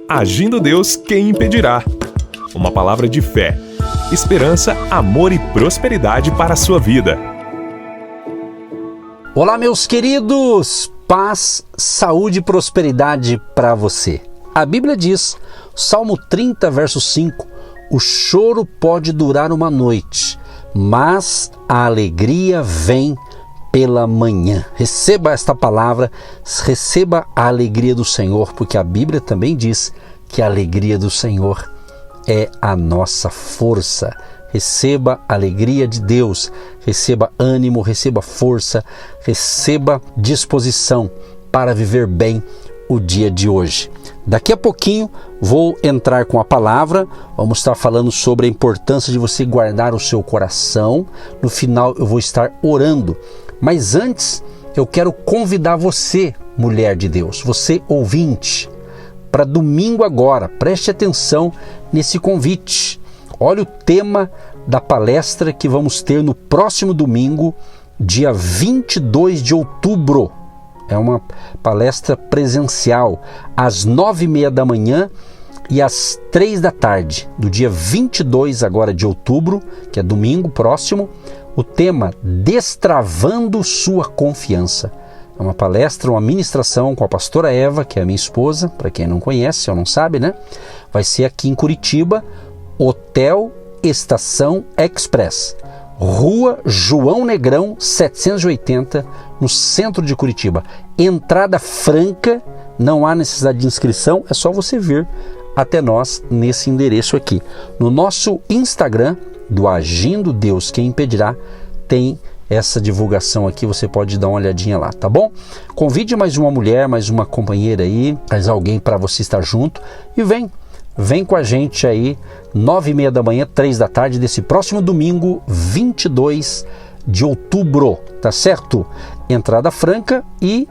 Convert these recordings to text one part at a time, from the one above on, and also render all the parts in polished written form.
Agindo Deus, quem impedirá? Uma palavra de fé, esperança, amor e prosperidade para a sua vida. Olá, meus queridos! Paz, saúde e prosperidade para você. A Bíblia diz, Salmo 30, verso 5, o choro pode durar uma noite, mas a alegria vem pela manhã. Receba esta palavra, receba a alegria do Senhor, porque a Bíblia também diz que a alegria do Senhor é a nossa força. Receba a alegria de Deus, receba ânimo, receba força, receba disposição para viver bem o dia de hoje. Daqui a pouquinho vou entrar com a palavra, vamos estar falando sobre a importância de você guardar o seu coração. No final eu vou estar orando, mas antes eu quero convidar você, mulher de Deus, você ouvinte, para domingo agora, preste atenção nesse convite. Olha o tema da palestra que vamos ter no próximo domingo, dia 22 de outubro. É uma palestra presencial, às 9h30 da manhã e às 3 da tarde, do dia 22 agora de outubro, que é domingo próximo. O tema, Destravando Sua Confiança. É uma palestra, uma ministração com a pastora Eva, que é a minha esposa, para quem não conhece ou não sabe, né? Vai ser aqui em Curitiba, Hotel Estação Express, Rua João Negrão 780, no centro de Curitiba. Entrada franca, não há necessidade de inscrição, é só você vir até nós nesse endereço aqui. No nosso Instagram, do Agindo Deus Quem Impedirá, tem essa divulgação aqui, você pode dar uma olhadinha lá, tá bom? Convide mais uma mulher, mais uma companheira aí, mais alguém para você estar junto e vem com a gente aí, 9h30 da manhã, 3 da tarde, desse próximo domingo, 22 de outubro, tá certo? Entrada franca e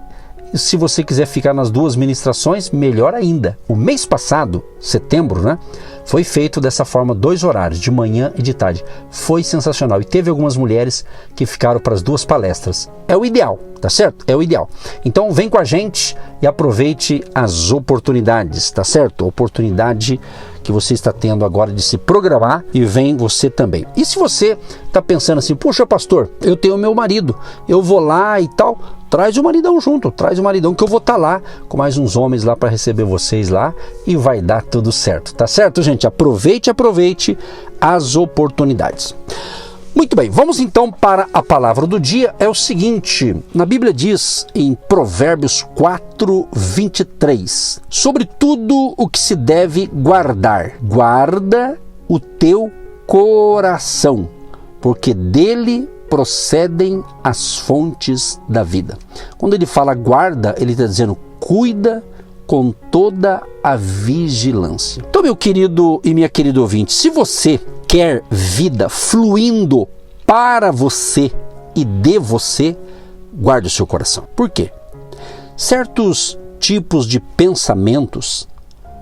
se você quiser ficar nas duas ministrações, melhor ainda. O mês passado, setembro, né? Foi feito dessa forma, 2 horários, de manhã e de tarde. Foi sensacional. E teve algumas mulheres que ficaram para as duas palestras. É o ideal, tá certo? É o ideal. Então vem com a gente e aproveite as oportunidades, tá certo? A oportunidade que você está tendo agora de se programar e vem você também. E se você está pensando assim, puxa pastor, eu tenho meu marido, eu vou lá e tal, traz o maridão junto, traz o maridão que eu vou estar lá com mais uns homens lá para receber vocês lá e vai dar tudo certo, tá certo, gente? Aproveite as oportunidades. Muito bem, vamos então para a palavra do dia. É o seguinte, na Bíblia diz em Provérbios 4:23, sobre tudo o que se deve guardar, guarda o teu coração, porque dele procedem as fontes da vida. Quando ele fala guarda, ele está dizendo cuida com toda a vigilância. Então, meu querido e minha querida ouvinte, se você quer vida fluindo para você e de você, guarde o seu coração. Por quê? Certos tipos de pensamentos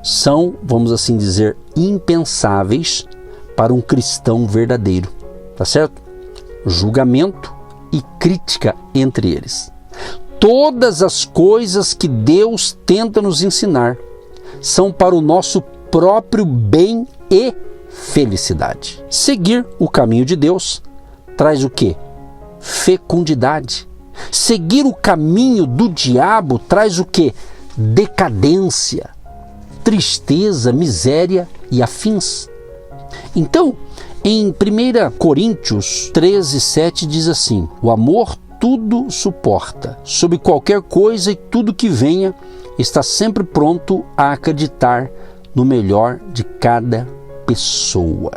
são, vamos assim dizer, impensáveis para um cristão verdadeiro, tá certo? Julgamento e crítica entre eles. Todas as coisas que Deus tenta nos ensinar são para o nosso próprio bem e felicidade. Seguir o caminho de Deus traz o quê? Fecundidade. Seguir o caminho do diabo traz o quê? Decadência, tristeza, miséria e afins. Então, em 1 Coríntios 13:7 diz assim, o amor tudo suporta, sob qualquer coisa e tudo que venha, está sempre pronto a acreditar no melhor de cada pessoa.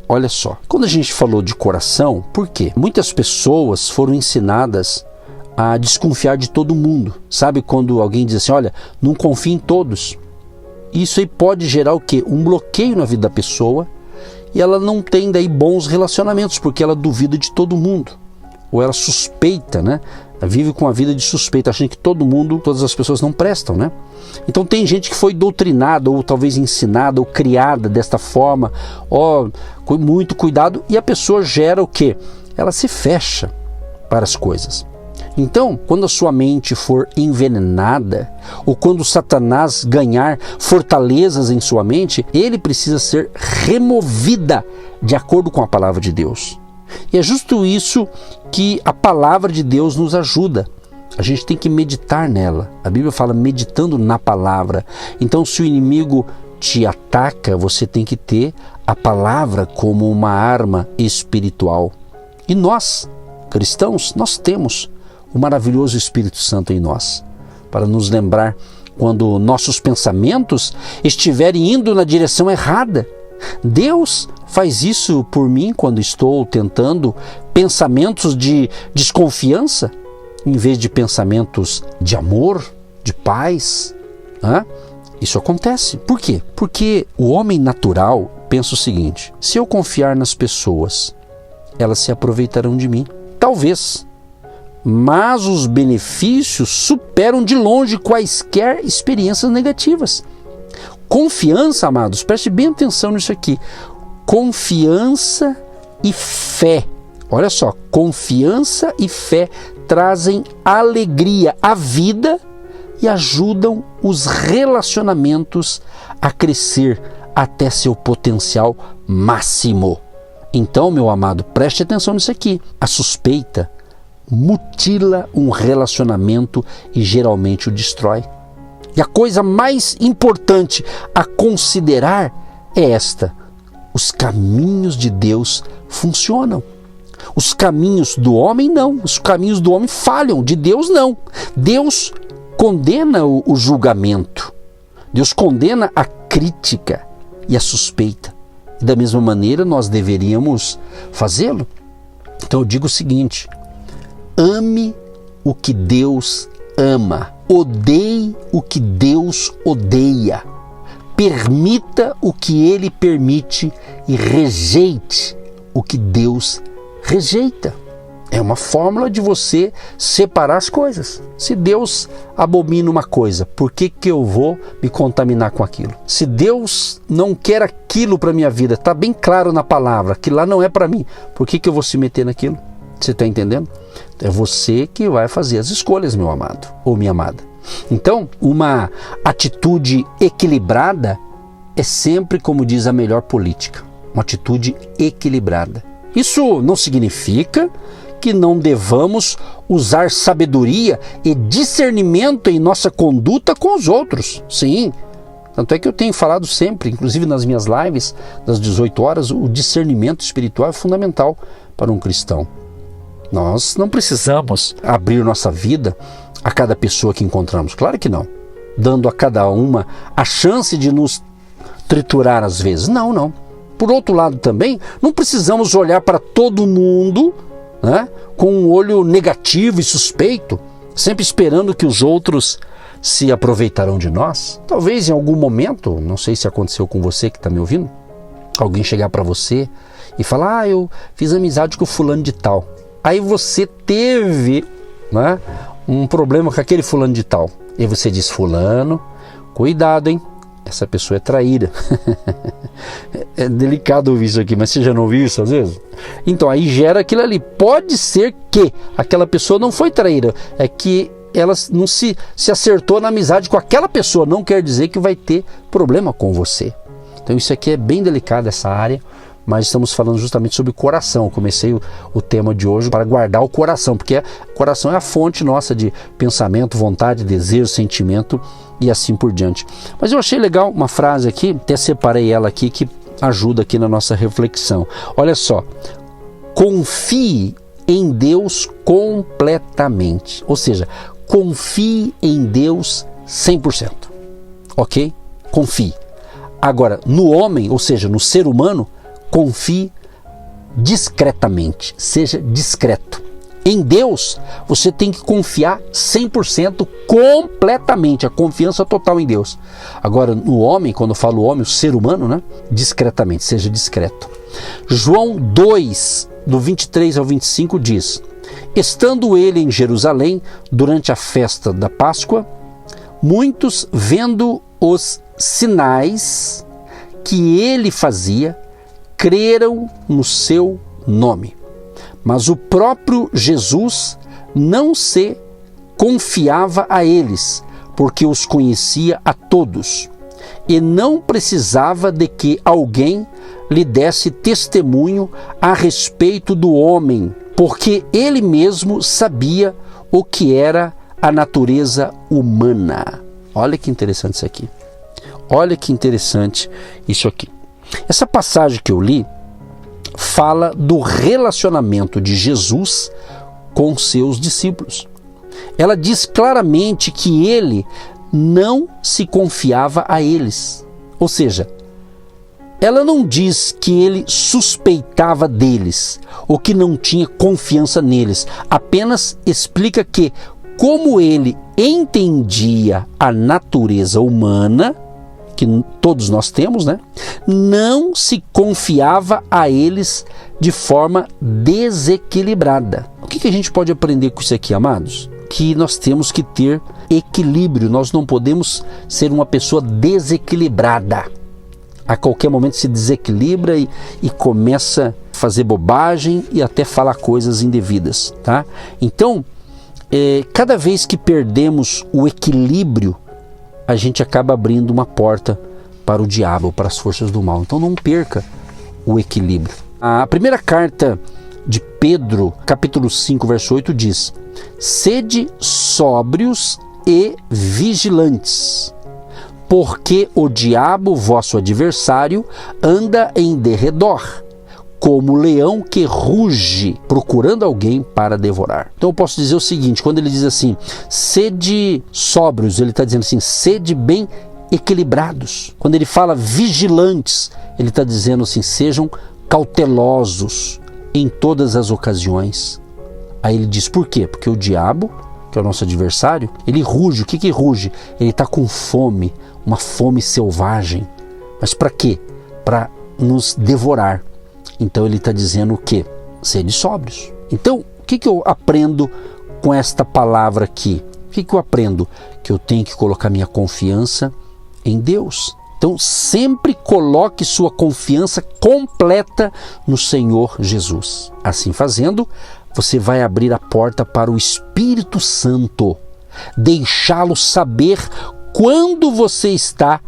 Olha só, quando a gente falou de coração, por quê? Muitas pessoas foram ensinadas a desconfiar de todo mundo. Sabe quando alguém diz assim, olha, não confie em todos. Isso aí pode gerar o quê? Um bloqueio na vida da pessoa e ela não tem daí bons relacionamentos, porque ela duvida de todo mundo. Ou ela suspeita, né? Ela vive com a vida de suspeita, achando que todo mundo, todas as pessoas não prestam, né? Então tem gente que foi doutrinada, ou talvez ensinada, ou criada desta forma, com muito cuidado, e a pessoa gera o quê? Ela se fecha para as coisas. Então, quando a sua mente for envenenada, ou quando Satanás ganhar fortalezas em sua mente, ele precisa ser removida de acordo com a palavra de Deus. E é justo isso que a palavra de Deus nos ajuda. A gente tem que meditar nela. A Bíblia fala meditando na palavra. Então, se o inimigo te ataca, você tem que ter a palavra como uma arma espiritual. E nós, cristãos, nós temos o maravilhoso Espírito Santo em nós, para nos lembrar quando nossos pensamentos estiverem indo na direção errada. Deus faz isso por mim quando estou tentando pensamentos de desconfiança, em vez de pensamentos de amor, de paz. Isso acontece. Por quê? Porque o homem natural pensa o seguinte: se eu confiar nas pessoas, elas se aproveitarão de mim. Talvez. Mas os benefícios superam de longe quaisquer experiências negativas. Confiança, amados, preste bem atenção nisso aqui. Confiança e fé. Olha só, confiança e fé trazem alegria à vida e ajudam os relacionamentos a crescer até seu potencial máximo. Então, meu amado, preste atenção nisso aqui. A suspeita mutila um relacionamento e geralmente o destrói. E a coisa mais importante a considerar é esta: os caminhos de Deus funcionam. Os caminhos do homem não. Os caminhos do homem falham, de Deus não. Deus condena o julgamento. Deus condena a crítica e a suspeita. E da mesma maneira nós deveríamos fazê-lo. Então eu digo o seguinte: ame o que Deus ama. Odeie o que Deus odeia. Permita o que Ele permite e rejeite o que Deus rejeita. É uma fórmula de você separar as coisas. Se Deus abomina uma coisa, por que eu vou me contaminar com aquilo? Se Deus não quer aquilo para a minha vida, está bem claro na palavra, que lá não é para mim, por que eu vou se meter naquilo? Você está entendendo? É você que vai fazer as escolhas, meu amado ou minha amada. Então, uma atitude equilibrada é sempre, como diz a melhor política, uma atitude equilibrada. Isso não significa que não devamos usar sabedoria e discernimento em nossa conduta com os outros. Sim, tanto é que eu tenho falado sempre, inclusive nas minhas lives das 18 horas, o discernimento espiritual é fundamental para um cristão. Nós não precisamos abrir nossa vida a cada pessoa que encontramos, claro que não, dando a cada uma a chance de nos triturar às vezes, não. Por outro lado também, não precisamos olhar para todo mundo, né, com um olho negativo e suspeito, sempre esperando que os outros se aproveitarão de nós. Talvez em algum momento, não sei se aconteceu com você que está me ouvindo, alguém chegar para você e falar: eu fiz amizade com o fulano de tal. Aí você teve, né, um problema com aquele fulano de tal. E você diz: fulano, cuidado, hein? Essa pessoa é traíra. É delicado ouvir isso aqui, mas você já não ouviu isso às vezes? Então aí gera aquilo ali. Pode ser que aquela pessoa não foi traíra, é que ela não se acertou na amizade com aquela pessoa, não quer dizer que vai ter problema com você. Então isso aqui é bem delicado, essa área, mas estamos falando justamente sobre o coração. Eu comecei o tema de hoje para guardar o coração, porque o coração é a fonte nossa de pensamento, vontade, desejo, sentimento e assim por diante. Mas eu achei legal uma frase aqui, até separei ela aqui, que ajuda aqui na nossa reflexão. Olha só: confie em Deus completamente, ou seja, confie em Deus 100%, ok? Confie. Agora, no homem, ou seja, no ser humano, confie discretamente, seja discreto. Em Deus, você tem que confiar 100% completamente, a confiança total em Deus. Agora, no homem, quando eu falo homem, o ser humano, né? Discretamente, seja discreto. João 2, do 23 ao 25 diz: estando ele em Jerusalém durante a festa da Páscoa, muitos, vendo os sinais que ele fazia, creram no seu nome. Mas o próprio Jesus não se confiava a eles, porque os conhecia a todos, e não precisava de que alguém lhe desse testemunho a respeito do homem, porque ele mesmo sabia o que era a natureza humana. Olha que interessante isso aqui. Olha que interessante isso aqui. Essa passagem que eu li fala do relacionamento de Jesus com seus discípulos. Ela diz claramente que ele não se confiava a eles. Ou seja, ela não diz que ele suspeitava deles ou que não tinha confiança neles. Apenas explica que, como ele entendia a natureza humana, que todos nós temos, né? Não se confiava a eles de forma desequilibrada. O que a gente pode aprender com isso aqui, amados? Que nós temos que ter equilíbrio, nós não podemos ser uma pessoa desequilibrada. A qualquer momento se desequilibra e começa a fazer bobagem e até falar coisas indevidas, tá? Então, cada vez que perdemos o equilíbrio, a gente acaba abrindo uma porta para o diabo, para as forças do mal. Então não perca o equilíbrio. A primeira carta de Pedro, capítulo 5, verso 8 diz: sede sóbrios e vigilantes, porque o diabo, vosso adversário, anda em derredor, como leão que ruge, procurando alguém para devorar. Então eu posso dizer o seguinte, quando ele diz assim, sede sóbrios, ele está dizendo assim, sede bem equilibrados. Quando ele fala vigilantes, ele está dizendo assim, sejam cautelosos em todas as ocasiões. Aí ele diz, por quê? Porque o diabo, que é o nosso adversário, ele ruge. O que ruge? Ele está com fome, uma fome selvagem. Mas para quê? Para nos devorar. Então ele está dizendo o quê? Sede sóbrios. Então, o que eu aprendo com esta palavra aqui? O que eu aprendo? Que eu tenho que colocar minha confiança em Deus. Então, sempre coloque sua confiança completa no Senhor Jesus. Assim fazendo, você vai abrir a porta para o Espírito Santo, deixá-lo saber quando você está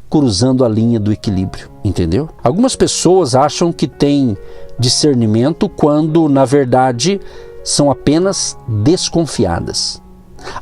cruzando a linha do equilíbrio, entendeu? Algumas pessoas acham que têm discernimento quando, na verdade, são apenas desconfiadas.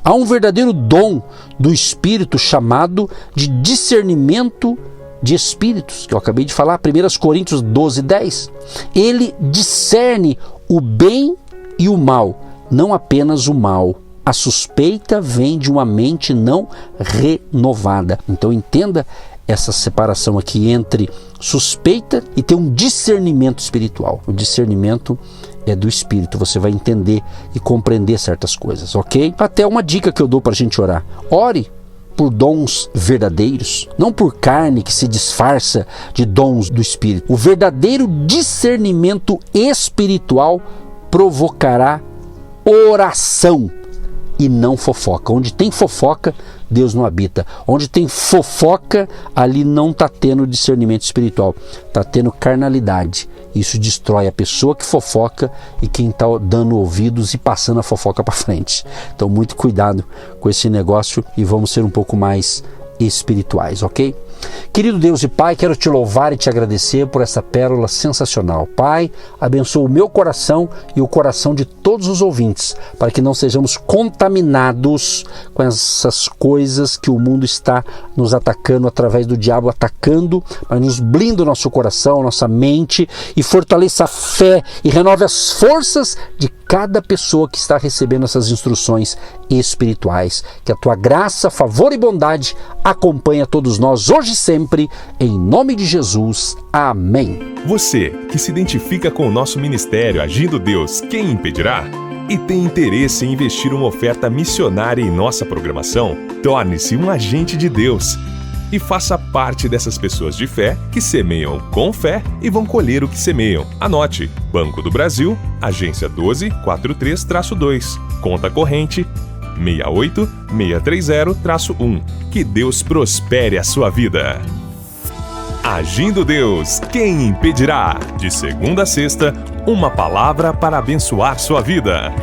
Há um verdadeiro dom do Espírito chamado de discernimento de espíritos, que eu acabei de falar, 1 Coríntios 12, 10. Ele discerne o bem e o mal, não apenas o mal. A suspeita vem de uma mente não renovada. Então entenda essa separação aqui entre suspeita e ter um discernimento espiritual. O discernimento é do Espírito, você vai entender e compreender certas coisas, ok? Até uma dica que eu dou para a gente orar. Ore por dons verdadeiros, não por carne que se disfarça de dons do Espírito. O verdadeiro discernimento espiritual provocará oração e não fofoca. Onde tem fofoca, Deus não habita. Onde tem fofoca, ali não está tendo discernimento espiritual, está tendo carnalidade. Isso destrói a pessoa que fofoca e quem está dando ouvidos e passando a fofoca para frente. Então muito cuidado com esse negócio e vamos ser um pouco mais espirituais, ok? Querido Deus e Pai, quero te louvar e te agradecer por essa pérola sensacional. Pai, abençoa o meu coração e o coração de todos os ouvintes, para que não sejamos contaminados com essas coisas que o mundo está nos atacando, através do diabo atacando, mas nos blinda o nosso coração, nossa mente, e fortaleça a fé e renove as forças de cada pessoa que está recebendo essas instruções espirituais. Que a tua graça, favor e bondade acompanhe a todos nós hoje e sempre, em nome de Jesus. Amém. Você que se identifica com o nosso ministério Agindo Deus, quem impedirá? E tem interesse em investir uma oferta missionária em nossa programação? Torne-se um agente de Deus e faça parte dessas pessoas de fé que semeiam com fé e vão colher o que semeiam. Anote: Banco do Brasil, agência 12432-2, conta corrente 68630-1. Que Deus prospere a sua vida. Agindo Deus, quem impedirá? De segunda a sexta, uma palavra para abençoar sua vida.